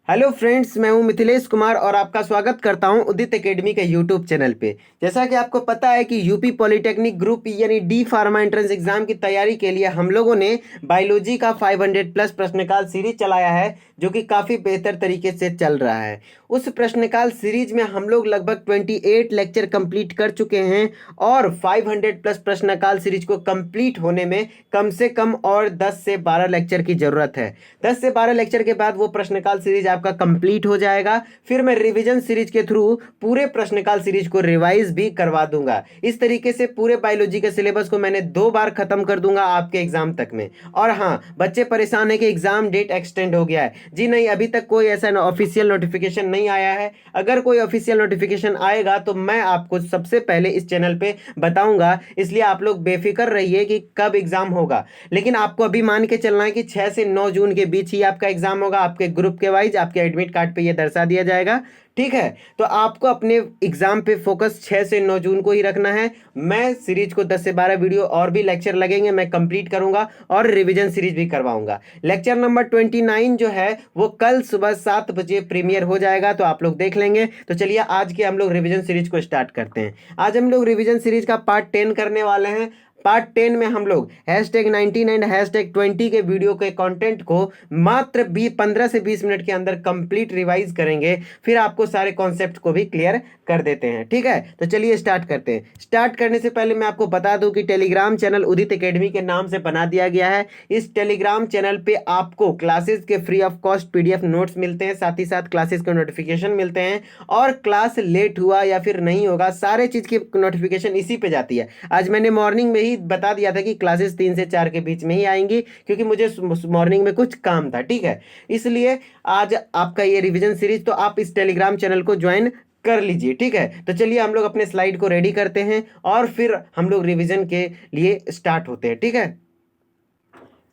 Hello friends, मैं हूं मिथिलेश कुमार और आपका स्वागत करता हूं उदित एकेडमी के यूट्यूब चैनल पे। जैसा कि आपको पता है कि यूपी पॉलिटेक्निक ग्रुप यानी डी फार्मा एंट्रेंस एग्जाम की तैयारी के लिए हम लोगों ने बायोलॉजी का 500 प्लस प्रश्नकाल सीरीज चलाया है, जो कि काफ़ी बेहतर तरीके से चल रहा है। उस प्रश्नकाल सीरीज में हम लोग लगभग 28 लेक्चर कंप्लीट कर चुके हैं और 500 प्लस प्रश्नकाल सीरीज को कंप्लीट होने में कम से कम और 10 से 12 लेक्चर की ज़रूरत है। 10 से 12 लेक्चर के बाद वो प्रश्नकाल सीरीज आपका कंप्लीट हो जाएगा। फिर मैं रिवीजन सीरीज के थ्रू पूरे प्रश्नकाल सीरीज को रिवाइज भी करवा दूंगा। इस तरीके से पूरे बायोलॉजी के सिलेबस को मैंने 2 बार खत्म कर दूंगा आपके एग्जाम तक में। और हाँ, बच्चे परेशान है कि एग्जाम डेट एक्सटेंड हो गया है। जी नहीं, अभी तक कोई ऐसा ऑफिशियल नोटिफिकेशन नहीं आया है। अगर कोई ऑफिशियल नोटिफिकेशन आएगा तो मैं आपको सबसे पहले इस चैनल पे बताऊंगा, इसलिए आप लोग बेफिक्र रहिए कि कब एग्जाम होगा। लेकिन आपको अभी मान के चलना है कि 6 से 9 जून के बीच ही आपका एग्जाम होगा। आपके ग्रुप के वाइज आपके एडमिट कार्ड पे ये दर्शा दिया जाएगा। ठीक है, तो आपको अपने एग्जाम पे फोकस 6 से 9 जून को ही रखना है। मैं सीरीज को 10 से 12 वीडियो और भी लेक्चर लगेंगे, मैं कंप्लीट करूंगा और रिवीजन सीरीज भी करवाऊंगा। लेक्चर नंबर 29 जो है वो कल सुबह 7 बजे प्रीमियर हो जाएगा, तो आप लोग देख लेंगे। तो चलिए आज के हम लोग रिवीजन सीरीज को स्टार्ट करते हैं। आज हम लोग रिवीजन सीरीज का पार्ट 10 करने वाले हैं। पार्ट 10 में हम लोग #19 एंड #20 के वीडियो के कंटेंट को मात्र 15 से 20 मिनट के अंदर कंप्लीट रिवाइज करेंगे। फिर आपको सारे कॉन्सेप्ट को भी क्लियर कर देते हैं। ठीक है, तो चलिए स्टार्ट करते हैं। स्टार्ट करने से पहले मैं आपको बता दूं कि टेलीग्राम चैनल उदित एकेडमी के नाम से बना दिया गया है। इस टेलीग्राम चैनल पे आपको क्लासेस के free of cost PDF notes मिलते हैं, साथ ही साथ क्लासेस के नोटिफिकेशन मिलते हैं। और क्लास लेट हुआ या फिर नहीं होगा, सारे चीज़ की नोटिफिकेशन इसी पे जाती है। आज मैंने मॉर्निंग में ही बता दिया था कि क्लासेस 3 से 4 के बीच में ही आएंगी, क्योंकि मुझे मॉर्निंग में कुछ काम था। ठीक है, इसलिए आज आपका ये रिवीजन सीरीज तो आप इस टेलीग्राम चैनल को ज्वाइन कर लीजिए। ठीक है, तो चलिए हम लोग अपने स्लाइड को रेडी करते हैं और फिर हम लोग रिवीजन के लिए स्टार्ट होते हैं। ठीक है,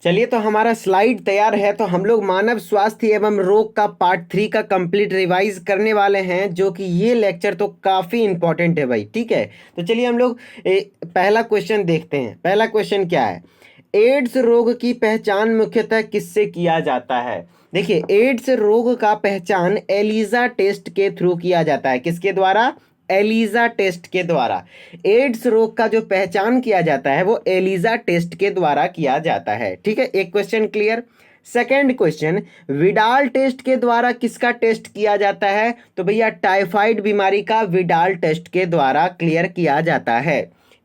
चलिए तो हमारा स्लाइड तैयार है। तो हम लोग मानव स्वास्थ्य एवं रोग का पार्ट 3 का कंप्लीट रिवाइज करने वाले हैं, जो कि ये लेक्चर तो काफ़ी इंपॉर्टेंट है भाई। ठीक है, तो चलिए हम लोग पहला क्वेश्चन देखते हैं। पहला क्वेश्चन क्या है? एड्स रोग की पहचान मुख्यतः किससे किया जाता है? देखिए, एड्स रोग का पहचान एलिजा टेस्ट के थ्रू किया जाता है। किसके द्वारा? एलिजा टेस्ट के द्वारा। एड्स रोग का जो पहचान किया जाता है वो एलिजा टेस्ट के द्वारा किया जाता है। ठीक है, एक question clear. Second question, Widal test के द्वारा किसका टेस्ट किया जाता है? तो भैया टाइफाइड बीमारी का विडाल टेस्ट के द्वारा क्लियर किया जाता है।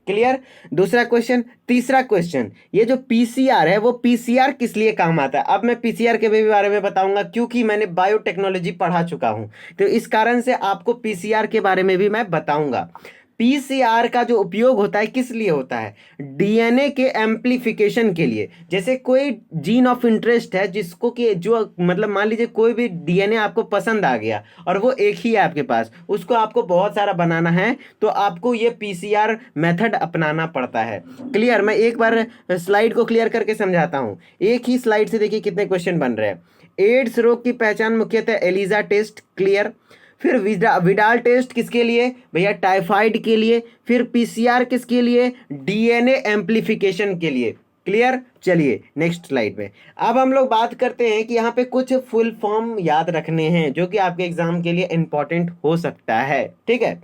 क्लियर। दूसरा क्वेश्चन। तीसरा क्वेश्चन, ये जो पीसीआर है वो पीसीआर किस लिए काम आता है? अब मैं पीसीआर के भी बारे में बताऊंगा, क्योंकि मैंने बायोटेक्नोलॉजी पढ़ा चुका हूं, तो इस कारण से आपको पीसीआर के बारे में भी मैं बताऊंगा। पीसीआर का जो उपयोग होता है किस लिए होता है? डीएनए के एम्प्लीफिकेशन के लिए। जैसे कोई जीन ऑफ इंटरेस्ट है जिसको कि जो मतलब मान लीजिए कोई भी डीएनए आपको पसंद आ गया और वो एक ही है आपके पास, उसको आपको बहुत सारा बनाना है, तो आपको ये पीसीआर मेथड अपनाना पड़ता है। क्लियर। मैं एक बार स्लाइड को क्लियर करके समझाता हूँ। एक ही स्लाइड से देखिए कितने क्वेश्चन बन रहे हैं। एड्स रोग की पहचान मुख्यतः एलिजा टेस्ट। क्लियर। फिर विडाल टेस्ट किसके लिए? भैया टाइफाइड के लिए। फिर पीसीआर किसके लिए? डीएनए एम्प्लीफिकेशन के लिए। क्लियर। चलिए नेक्स्ट स्लाइड में अब हम लोग बात करते हैं कि यहाँ पे कुछ फुल फॉर्म याद रखने हैं, जो कि आपके एग्जाम के लिए इंपॉर्टेंट हो सकता है। ठीक है,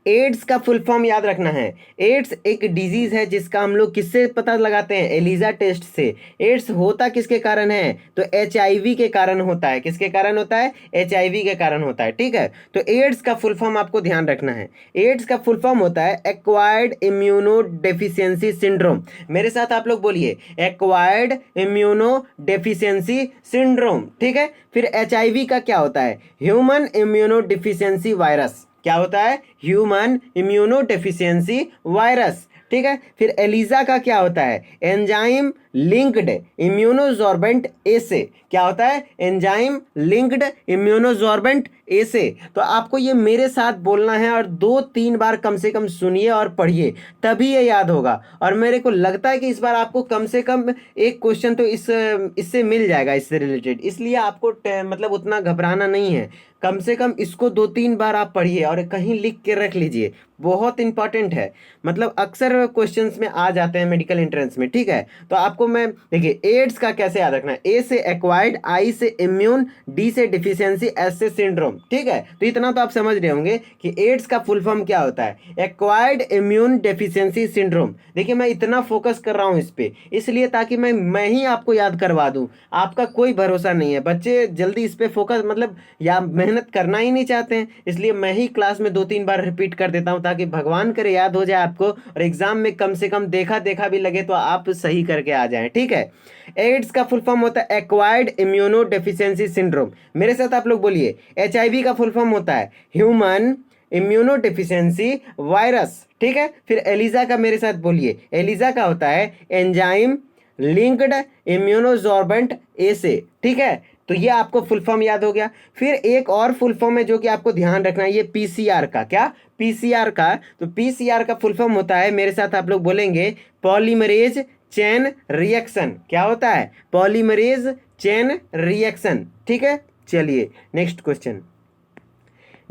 एड्स का फुल फॉर्म याद रखना है। एड्स एक डिजीज है जिसका हम लोग किससे पता लगाते हैं? एलिजा टेस्ट से। एड्स होता किसके कारण है? तो एचआईवी के कारण होता है। किसके कारण होता है? एचआईवी के कारण होता है। ठीक है, तो एड्स का फुल फॉर्म आपको ध्यान रखना है। एड्स का फुल फॉर्म होता है एक्वायर्ड इम्यूनो डेफिशिएंसी सिंड्रोम। मेरे साथ आप लोग बोलिए, एक्वायर्ड इम्यूनो डेफिशिएंसी सिंड्रोम। ठीक है, फिर एचआईवी का क्या होता है? Human immuno deficiency virus. क्या होता है? Human immuno deficiency virus. ठीक है, फिर एलिजा का क्या होता है? एंजाइम लिंक्ड इम्यूनोसॉर्बेंट एसे। क्या होता है? एंजाइम लिंक्ड इम्यूनोसॉर्बेंट एसे। तो आपको ये मेरे साथ बोलना है और 2-3 बार कम से कम सुनिए और पढ़िए, तभी ये याद होगा। और मेरे को लगता है कि इस बार आपको कम से कम एक क्वेश्चन तो इससे मिल जाएगा, इससे रिलेटेड। इसलिए आपको मतलब उतना घबराना नहीं है। कम से कम इसको 2-3 बार आप पढ़िए और कहीं लिख के रख लीजिए, बहुत इंपॉर्टेंट है। मतलब अक्सर क्वेश्चंस में आ जाते हैं मेडिकल एंट्रेंस में। ठीक है, तो आपको आपको मैं देखिए एड्स का कैसे याद रखना है, ए से एक्वायर्ड, आई से इम्यून, डी से डिफिशियंसी, एस से सिंड्रोम। ठीक है, तो इतना तो आप समझ रहे होंगे कि एड्स का फुल फॉर्म क्या होता है, एक्वायर्ड इम्यून डेफिशिएंसी सिंड्रोम। देखिए मैं इतना फोकस कर रहा हूं इस पे इसलिए ताकि मैं ही आपको याद करवा दूं, आपका कोई भरोसा नहीं है, बच्चे जल्दी इस पे फोकस मतलब या मेहनत करना ही नहीं चाहते हैं, इसलिए मैं ही क्लास में 2-3 बार रिपीट कर देता हूं ताकि भगवान करे याद हो जाए आपको और एग्जाम में कम से कम देखा देखा भी लगे तो आप सही करके आ जाएं। ठीक है, एड्स का फुल फॉर्म होता है एक्वायर्ड इम्यूनो डेफिशिएंसी सिंड्रोम। मेरे साथ आप लोग बोलिए, एचआईवी का फुल फॉर्म होता है ह्यूमन इम्यूनो डेफिशिएंसी वायरस। ठीक है, फिर एलिजा का मेरे साथ बोलिए, एलिजा का होता है एंजाइम लिंक्ड इम्यूनोसॉर्बेंट ए से। ठीक है, तो ये आपको फुल फॉर्म याद हो गया। फिर एक और फुल फॉर्म है जो कि आपको ध्यान रखना है, ये पीसीआर का। क्या, पीसीआर का, तो पीसीआर का फुल फॉर्म होता है, मेरे साथ आप लोग बोलेंगे पॉलीमरेज चेन रिएक्शन। क्या होता है, पॉलीमरेज चेन रिएक्शन। ठीक है, चलिए नेक्स्ट क्वेश्चन,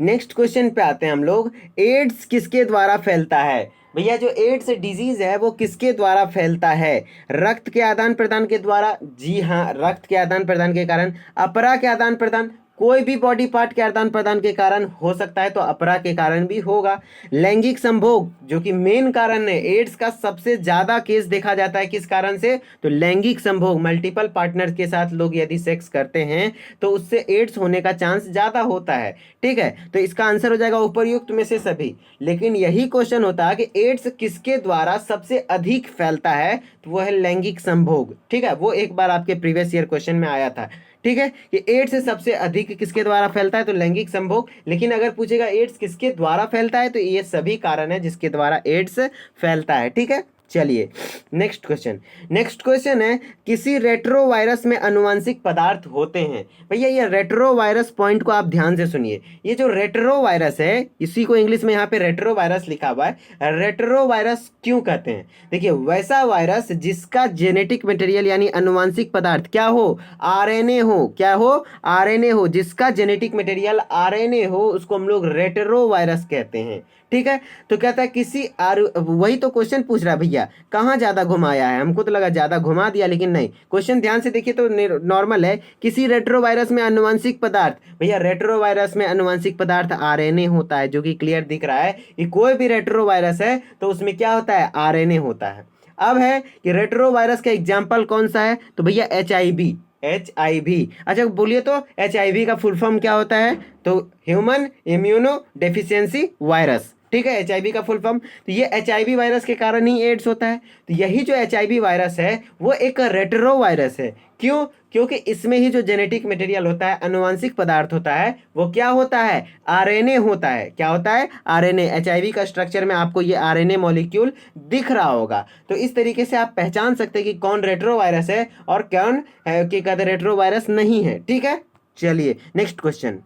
नेक्स्ट क्वेश्चन पे आते हैं हम लोग। एड्स किसके द्वारा फैलता है भैया, जो एड्स डिजीज है वो किसके द्वारा फैलता है, रक्त के आदान प्रदान के द्वारा, जी हाँ रक्त के आदान प्रदान के कारण, अपरा के आदान प्रदान, कोई भी बॉडी पार्ट के आदान प्रदान के कारण हो सकता है तो अपरा के कारण भी होगा, लैंगिक संभोग जो कि मेन कारण है, एड्स का सबसे ज्यादा केस देखा जाता है किस कारण से, तो लैंगिक संभोग, मल्टीपल पार्टनर के साथ लोग यदि सेक्स करते हैं तो उससे एड्स होने का चांस ज्यादा होता है। ठीक है, तो इसका आंसर हो जाएगा उपरयुक्त में से सभी। लेकिन यही क्वेश्चन होता है कि एड्स किसके द्वारा सबसे अधिक फैलता है, तो वो है लैंगिक संभोग। ठीक है, वो एक बार आपके प्रीवियस ईयर क्वेश्चन में आया था। ठीक है, कि एड्स सबसे अधिक किसके द्वारा फैलता है, तो लैंगिक संभोग। लेकिन अगर पूछेगा एड्स किसके द्वारा फैलता है, तो ये सभी कारण है जिसके द्वारा एड्स फैलता है। ठीक है, चलिए नेक्स्ट क्वेश्चन, नेक्स्ट क्वेश्चन है किसी रेट्रोवायरस में अनुवांशिक पदार्थ होते हैं। भैया ये रेट्रोवायरस पॉइंट को आप ध्यान से सुनिए, ये जो रेट्रोवायरस है इसी को इंग्लिश में यहाँ पे रेट्रोवायरस लिखा हुआ है। रेट्रोवायरस क्यों कहते हैं, देखिए वैसा वायरस जिसका जेनेटिक मटेरियल यानी अनुवांशिक पदार्थ क्या हो, आरएनए हो, क्या हो, आरएनए हो, जिसका जेनेटिक मटेरियल आरएनए हो उसको हम लोग रेट्रोवायरस कहते हैं। ठीक है, तो कहता है किसी वही तो क्वेश्चन पूछ रहा है भैया, कहाँ ज्यादा घुमाया है, हमको तो लगा ज्यादा घुमा दिया लेकिन नहीं, क्वेश्चन ध्यान से देखिए तो नॉर्मल है। किसी रेट्रोवायरस में अनुवांशिक पदार्थ, भैया रेट्रोवायरस में अनुवांशिक पदार्थ आरएनए होता है जो कि क्लियर दिख रहा है कि कोई भी रेट्रोवायरस है तो उसमें क्या होता है, आरएनए होता है। अब है कि रेट्रोवायरस का एग्जाम्पल कौन सा है, तो भैया HIV, HIV। अच्छा बोलिए तो HIV का फुल फॉर्म क्या होता है, तो ह्यूमन इम्यूनो डेफिशिएंसी वायरस। ठीक है, HIV का फुल फॉर्म, तो ये HIV वायरस के कारण ही एड्स होता है। तो यही जो HIV वायरस है वो एक रेट्रो वायरस है। क्यों, क्योंकि इसमें ही जो जेनेटिक मटेरियल होता है, अनुवांशिक पदार्थ होता है, वो क्या होता है, आरएनए होता है। क्या होता है, आरएनए। HIV का स्ट्रक्चर में आपको ये आरएनए मॉलिक्यूल दिख रहा होगा। तो इस तरीके से आप पहचान सकते हैं कि कौन रेट्रो वायरस है और कौन है कि कहते रेट्रो वायरस नहीं है। ठीक है, चलिए नेक्स्ट क्वेश्चन,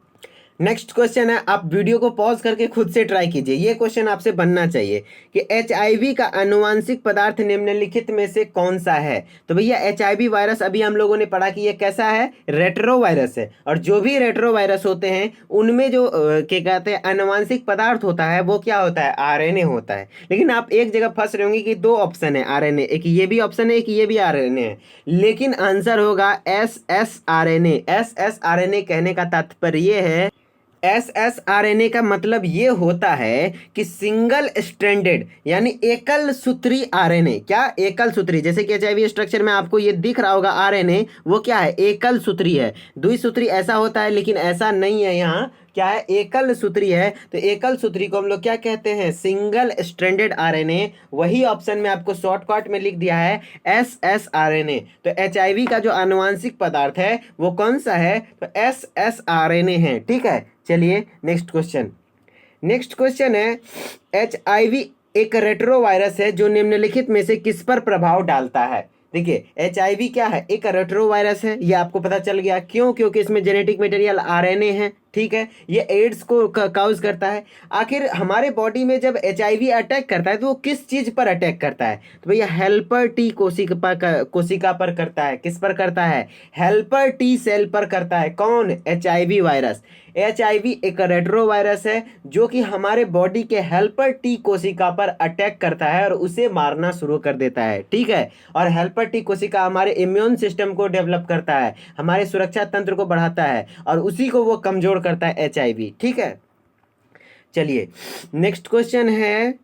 नेक्स्ट क्वेश्चन है, आप वीडियो को पॉज करके खुद से ट्राई कीजिए, ये क्वेश्चन आपसे बनना चाहिए कि HIV का अनुवांशिक पदार्थ निम्नलिखित में से कौन सा है। तो भैया HIV वायरस अभी हम लोगों ने पढ़ा कि ये कैसा है, रेट्रो वायरस है। और जो भी रेट्रो वायरस होते हैं उनमें जो क्या कहते हैं अनुवांशिक पदार्थ होता है वो क्या होता है, आरएनए होता है। लेकिन आप एक जगह फंस रहे होंगे कि दो ऑप्शन है आरएनए, एक ये भी ऑप्शन है, एक ये भी आरएनए है, लेकिन आंसर होगा SSRNA। SSRNA कहने का तात्पर्य ये है, SSRNA का मतलब ये होता है कि सिंगल स्ट्रैंडेड यानी एकल सूत्री आरएनए। क्या, एकल सूत्री, जैसे कि HIV स्ट्रक्चर में आपको ये दिख रहा होगा आरएनए, वो क्या है, एकल सूत्री है। द्विसूत्री ऐसा होता है लेकिन ऐसा नहीं है, यहाँ क्या है, एकल सूत्री है। तो एकल सूत्री को हम लोग क्या कहते हैं, सिंगल स्ट्रैंडेड आरएनए। वही ऑप्शन में आपको शॉर्टकट में लिख दिया है SSRNA। तो HIV का जो आनुवांशिक पदार्थ है वो कौन सा है, तो SSRNA है। ठीक है, चलिए नेक्स्ट क्वेश्चन, नेक्स्ट क्वेश्चन है HIV एक रेट्रो वायरस है जो निम्नलिखित में से किस पर प्रभाव डालता है। देखिए HIV क्या है, एक रेट्रो वायरस है, ये आपको पता चल गया। क्यों, क्योंकि इसमें जेनेटिक मटेरियल आरएनए है। ठीक है, ये एड्स को काउज करता है। आखिर हमारे बॉडी में जब HIV अटैक करता है तो वो किस चीज पर अटैक करता है? तो भैया हेल्पर टी कोशिका पर करता है। किस पर करता है? हेल्पर टी सेल पर करता है। कौन? HIV virus. HIV एक रेट्रो वायरस है जो कि हमारे बॉडी के हेल्पर टी कोशिका पर अटैक करता है और उसे मारना शुरू कर देता है, ठीक है। और हेल्पर टी कोशिका हमारे इम्यून सिस्टम को डेवलप करता है, हमारे सुरक्षा तंत्र को बढ़ाता है और उसी को वो कमजोर करता है, HIV, ठीक है। चलिए नेक्स्ट क्वेश्चन है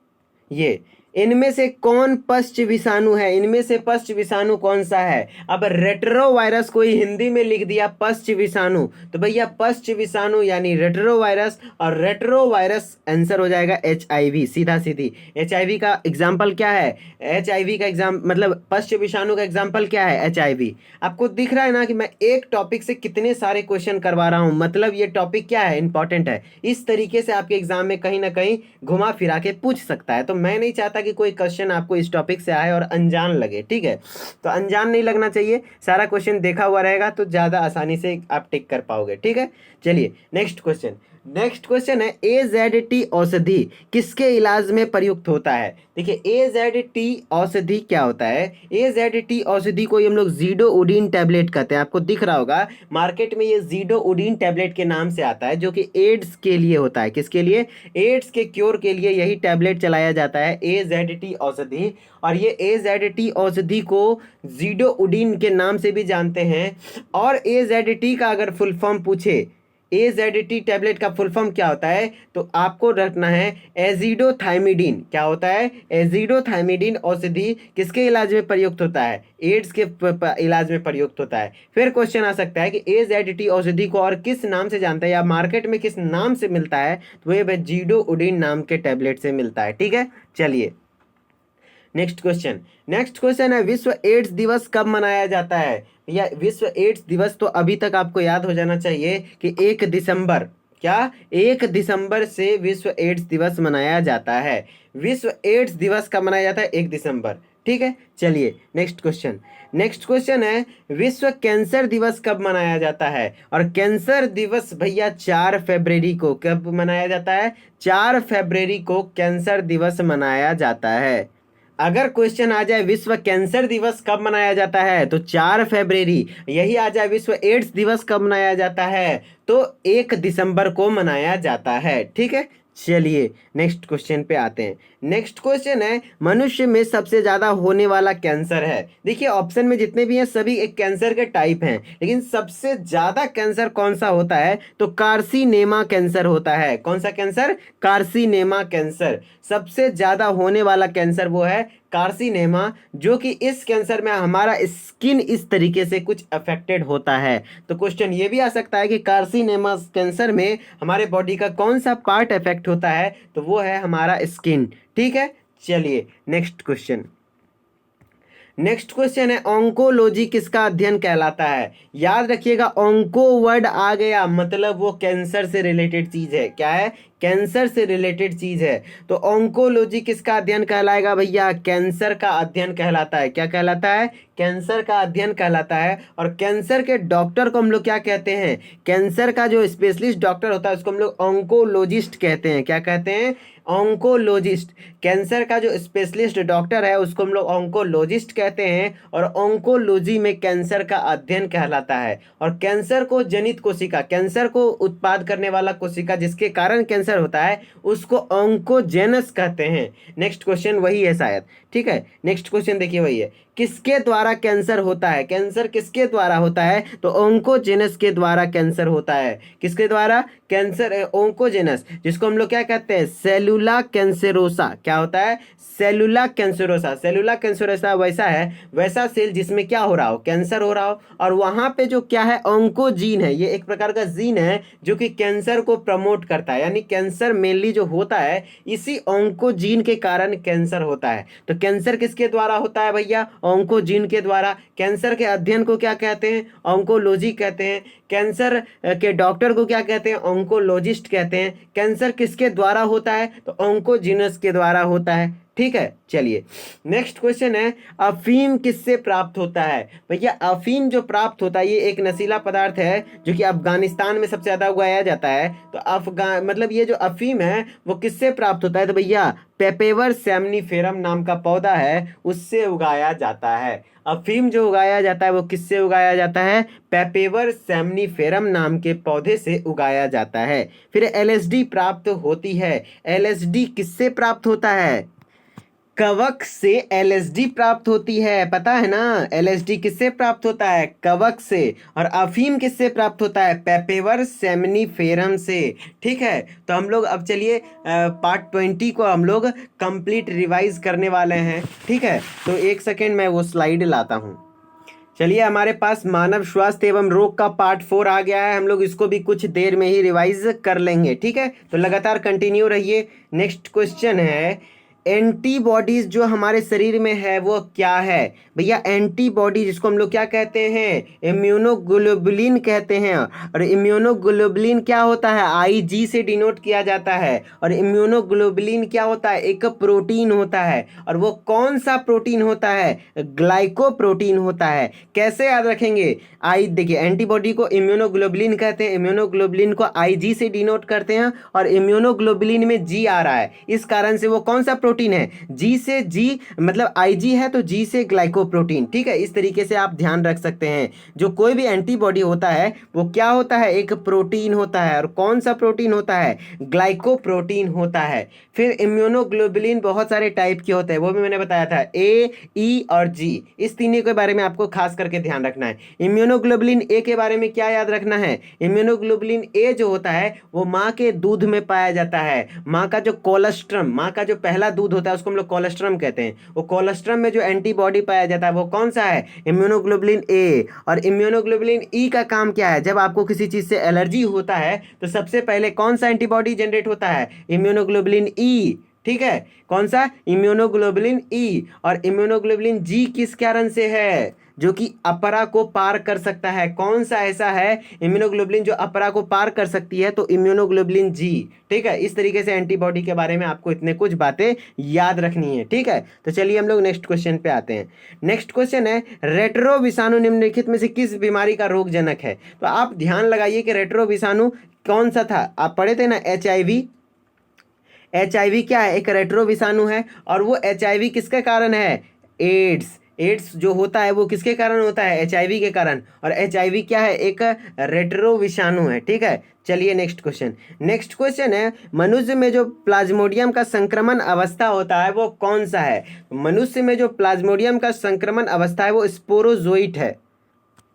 ये, इनमें से कौन पश्च विषाणु है? इनमें से पश्च विषाणु कौन सा है? अब रेट्रो वायरस कोई हिंदी में लिख दिया पश्च विषाणु, तो भैया पश्च विषाणु यानी रेट्रो वायरस, और रेट्रो वायरस आंसर हो जाएगा HIV, सीधा सीधी। HIV का एग्जाम्पल क्या है? HIV का मतलब पश्च विषाणु का एग्जाम्पल क्या है? HIV। आपको दिख रहा है ना कि मैं एक टॉपिक से कितने सारे क्वेश्चन करवा रहा हूं, मतलब ये टॉपिक क्या है? इंपॉर्टेंट है। इस तरीके से आपके एग्जाम में कहीं ना कहीं घुमा फिरा के पूछ सकता है, तो मैं नहीं चाहता कि कोई क्वेश्चन आपको इस टॉपिक से आए और अनजान लगे, ठीक है। तो अनजान नहीं लगना चाहिए, सारा क्वेश्चन देखा हुआ रहेगा तो ज़्यादा आसानी से आप टिक कर पाओगे, ठीक है। चलिए नेक्स्ट क्वेश्चन है AZT औषधि किसके इलाज में प्रयुक्त होता है? देखिए AZT औषधि क्या होता है? AZT औषधि को हम लोग ज़ीडोउडीन टैबलेट कहते हैं। आपको दिख रहा होगा मार्केट में ये ज़ीडोउडीन टैबलेट के नाम से आता है, जो कि एड्स के लिए होता है। किसके लिए? एड्स के क्योर के लिए यही टैबलेट चलाया जाता है, AZT औषधि। और ये AZT औषधि को ज़ीडोउडीन के नाम से भी जानते हैं। और AZT का अगर फुल फॉर्म पूछे, AZT टैबलेट का फुल फॉर्म क्या होता है, तो आपको रखना है एजिडोथाइमिडीन। क्या होता है? एजिडोथाइमिडीन औषधि किसके इलाज में प्रयुक्त होता है? एड्स के इलाज में प्रयुक्त होता है। फिर क्वेश्चन आ सकता है कि AZT औषधि को और किस नाम से जानते हैं या मार्केट में किस नाम से मिलता है, तो ये ज़ीडोउडीन नाम के टैबलेट से मिलता है, ठीक है। चलिए नेक्स्ट क्वेश्चन है विश्व एड्स दिवस कब मनाया जाता है? या विश्व एड्स दिवस तो अभी तक आपको याद हो जाना चाहिए कि 1 दिसंबर, क्या 1 दिसंबर से विश्व एड्स दिवस मनाया जाता है। विश्व एड्स दिवस कब मनाया जाता है? 1 दिसंबर, ठीक है। चलिए नेक्स्ट क्वेश्चन है विश्व कैंसर दिवस कब मनाया जाता है? और कैंसर दिवस भैया 4 फरवरी को कब मनाया जाता है? 4 फरवरी को कैंसर दिवस मनाया जाता है। अगर क्वेश्चन आ जाए विश्व कैंसर दिवस कब मनाया जाता है, तो 4 फरवरी। यही आ जाए विश्व एड्स दिवस कब मनाया जाता है, तो 1 दिसंबर को मनाया जाता है, ठीक है। चलिए नेक्स्ट क्वेश्चन पे आते हैं। नेक्स्ट क्वेश्चन है मनुष्य में सबसे ज्यादा होने वाला कैंसर है। देखिए ऑप्शन में जितने भी हैं सभी एक कैंसर के टाइप हैं, लेकिन सबसे ज्यादा कैंसर कौन सा होता है, तो कार्सिनेमा कैंसर होता है। कौन सा कैंसर? कार्सिनेमा कैंसर। सबसे ज्यादा होने वाला कैंसर वो है कार्सिनेमा, जो कि इस कैंसर में हमारा स्किन इस तरीके से कुछ अफेक्टेड होता है। तो क्वेश्चन ये भी आ सकता है कि कार्सिनेमा कैंसर में हमारे बॉडी का कौन सा पार्ट अफेक्ट होता है, तो वो है हमारा स्किन, ठीक है। चलिए नेक्स्ट क्वेश्चन है ऑन्कोलॉजी किसका अध्ययन कहलाता है? याद रखिएगा ऑन्को वर्ड आ गया मतलब वो कैंसर से रिलेटेड चीज है। क्या है? कैंसर से रिलेटेड चीज है। तो ऑन्कोलॉजी किसका अध्ययन कहलाएगा भैया? कैंसर का अध्ययन कहलाता है। क्या कहलाता है? कैंसर का अध्ययन कहलाता है। और कैंसर के डॉक्टर को हम लोग क्या कहते हैं? कैंसर का जो स्पेशलिस्ट डॉक्टर होता है उसको हम लोग ऑन्कोलॉजिस्ट कहते हैं। क्या कहते हैं? ऑन्कोलॉजिस्ट। कैंसर का जो स्पेशलिस्ट डॉक्टर है उसको हम लोग ऑन्कोलॉजिस्ट कहते हैं। और ऑन्कोलॉजी में कैंसर का अध्ययन कहलाता है। और कैंसर को जनित कोशिका, कैंसर को उत्पाद करने वाला कोशिका जिसके कारण कैंसर होता है उसको ऑन्कोजेनस कहते हैं। नेक्स्ट क्वेश्चन वही है शायद, ठीक है। नेक्स्ट क्वेश्चन देखिए वही है, किसके द्वारा कैंसर होता है? कैंसर किसके द्वारा होता है? तो ऑन्कोजेनस के द्वारा कैंसर होता है। किसके द्वारा? कैंसर ऑन्कोजेनस, जिसको हम लोग क्या कहते हैं? सेलुला कैंसरोसा। क्या होता है? सेलुला कैंसरोसा। सेलुला कैंसरोसा वैसा सेल जिसमें क्या हो रहा हो? कैंसर हो रहा हो। और वहां पे जो क्या है? ऑन्कोजीन है। ये एक प्रकार का जीन है जो कि कैंसर को प्रमोट करता है, यानी कैंसर मेनली जो होता है इसी ऑन्कोजीन के कारण कैंसर होता है। तो कैंसर किसके द्वारा होता है भैया? ऑन्कोजीन के द्वारा। कैंसर के अध्ययन को क्या कहते हैं? ऑन्कोलॉजी कहते हैं। कैंसर के डॉक्टर को क्या कहते हैं? ऑन्कोलॉजिस्ट कहते हैं। कैंसर किसके द्वारा होता है? तो ऑन्कोजीनस के द्वारा होता है, ठीक है। चलिए नेक्स्ट क्वेश्चन है, अफीम किससे प्राप्त होता है? भैया अफीम जो प्राप्त होता है ये एक नशीला पदार्थ है जो कि अफगानिस्तान में सबसे ज्यादा उगाया जाता है। तो अफगान मतलब ये जो अफीम है वो किससे प्राप्त होता है? तो भैया पेपेवर सेमनीफेरम नाम का पौधा है उससे उगाया जाता है। अफीम जो उगाया जाता है वो किससे उगाया जाता है? पेपेवर सेमनीफेरम नाम के पौधे से उगाया जाता है। फिर एलएसडी प्राप्त होती है, एलएसडी किससे प्राप्त होता है? कवक से एलएसडी प्राप्त होती है, पता है ना? एलएसडी किससे प्राप्त होता है? कवक से। और अफीम किससे प्राप्त होता है? पेपेवर सेमनीफेरम से। ठीक है, तो हम लोग अब चलिए पार्ट 20 को हम लोग कंप्लीट रिवाइज करने वाले हैं। ठीक है, तो एक सेकेंड मैं वो स्लाइड लाता हूँ। चलिए हमारे पास मानव स्वास्थ्य एवं रोग का पार्ट 4 आ गया है, हम लोग इसको भी कुछ देर में ही रिवाइज कर लेंगे। ठीक है, तो लगातार कंटिन्यू रहिए। नेक्स्ट क्वेश्चन है, एंटीबॉडीज जो हमारे शरीर में है वो क्या है? भैया एंटीबॉडी जिसको हम लोग क्या कहते हैं? इम्यूनोग्लोबुलिन कहते हैं। और इम्यूनोग्लोबुलिन क्या होता है? आईजी से डिनोट किया जाता है। और इम्यूनोग्लोबुलिन क्या होता है? एक प्रोटीन होता है। और वो कौन सा प्रोटीन होता है? ग्लाइकोप्रोटीन होता है। कैसे याद रखेंगे? आई देखिए, एंटीबॉडी को इम्यूनोग्लोबुलिन कहते हैं, इम्यूनोग्लोबुलिन को आईजी से डिनोट करते हैं। और इम्यूनोग्लोबुलिन में जी आ रहा है, इस कारण से वो कौन सा प्रोटीन है? जी से जी मतलब आईजी है तो जी से ग्लाइकोप्रोटीन। ठीक है, इस तरीके से आप ध्यान रख सकते हैं। जो कोई भी एंटीबॉडी होता है वो क्या होता है? एक प्रोटीन होता है। और कौन सा प्रोटीन होता है? ग्लाइकोप्रोटीन होता है। फिर इम्यूनोग्लोबुलिन बहुत सारे टाइप के होते हैं, वो भी मैंने बताया था, ए, ई और जी। इस तीनों के बारे में आपको खास करके ध्यान रखना है। इम्यूनोग्लोबुलिन ए के बारे में क्या याद रखना है? इम्यूनोग्लोबुलिन ए जो होता है वो माँ के दूध में पाया जाता है। माँ का जो कोलेस्ट्रम, माँ का जो पहला दूध होता है उसको हम लोग कोलेस्ट्रम कहते हैं। वो कोलेस्ट्रम में जो एंटीबॉडी पाया जाता है वो कौन सा है? Immunoglobulin A. और इम्यूनोग्लोबुलिन ई का काम क्या है? जब आपको किसी चीज से एलर्जी होता है तो सबसे पहले कौन सा एंटीबॉडी जनरेट होता है? Immunoglobulin E. ठीक है, कौन सा? Immunoglobulin E. और इम्यूनोग्लोबुलिन जी किस कारण से है? जो कि अपरा को पार कर सकता है। कौन सा ऐसा है इम्यूनोग्लोबुलिन जो अपरा को पार कर सकती है? तो इम्यूनोग्लोबुलिन जी। ठीक है, इस तरीके से एंटीबॉडी के बारे में आपको इतने कुछ बातें याद रखनी है। ठीक है, तो चलिए हम लोग नेक्स्ट क्वेश्चन पे आते हैं। नेक्स्ट क्वेश्चन है, रेट्रो विषाणु निम्नलिखित में से किस बीमारी का रोगजनक है? तो आप ध्यान लगाइए कि रेट्रो विषाणु कौन सा था? आप पढ़े थे ना, HIV। HIV क्या है? एक रेट्रो विषाणु है। और वो HIV किसके कारण है? एड्स। एड्स जो होता है वो किसके कारण होता है? HIV के कारण। और HIV क्या है? एक रेट्रो विषाणु है। ठीक है, चलिए नेक्स्ट क्वेश्चन। नेक्स्ट क्वेश्चन है, मनुष्य में जो प्लाज्मोडियम का संक्रमण अवस्था होता है वो कौन सा है? मनुष्य में जो प्लाज्मोडियम का संक्रमण अवस्था है वो स्पोरोजोइट है।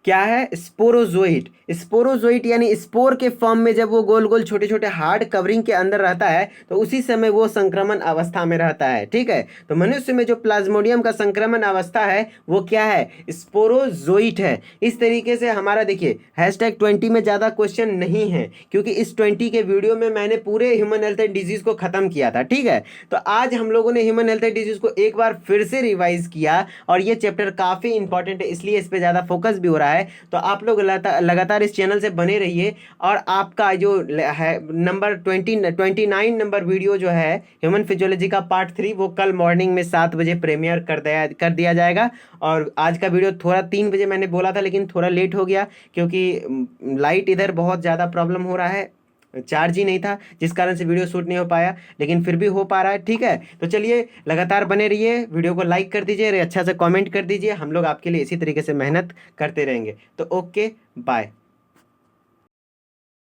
क्या है? स्पोरोजोइट। स्पोरोजोइट यानी स्पोर के फॉर्म में जब वो गोल गोल छोटे छोटे हार्ड कवरिंग के अंदर रहता है तो उसी समय वो संक्रमण अवस्था में रहता है। ठीक है, तो मनुष्य में जो प्लाज्मोडियम का संक्रमण अवस्था है वो क्या है? स्पोरोजोइट है। इस तरीके से हमारा देखिए #20 में ज़्यादा क्वेश्चन नहीं है क्योंकि इस 20 के वीडियो में मैंने पूरे ह्यूमन हेल्थ एंड डिजीज को खत्म किया था। ठीक है, तो आज हम लोगों ने ह्यूमन हेल्थ एंड डिजीज को एक बार फिर से रिवाइज किया और ये चैप्टर काफ़ी इंपॉर्टेंट है, इसलिए इस पर ज़्यादा फोकस भी हो रहा है। तो आप लोग लगातार इस चैनल से बने रहिए। और आपका जो है नंबर 29 नंबर वीडियो जो है ह्यूमन फिजियोलॉजी का पार्ट 3 वो कल मॉर्निंग में 7 बजे प्रीमियर कर दिया जाएगा। और आज का वीडियो थोड़ा 3 बजे मैंने बोला था लेकिन थोड़ा लेट हो गया क्योंकि लाइट इधर बहुत ज़्यादा प्रॉब्लम हो रहा है, चार्ज ही नहीं था जिस कारण से वीडियो शूट नहीं हो पाया, लेकिन फिर भी हो पा रहा है। ठीक है, तो चलिए लगातार बने रहिए, वीडियो को लाइक कर दीजिए और अच्छा से कमेंट कर दीजिए। हम लोग आपके लिए इसी तरीके से मेहनत करते रहेंगे। तो ओके, बाय।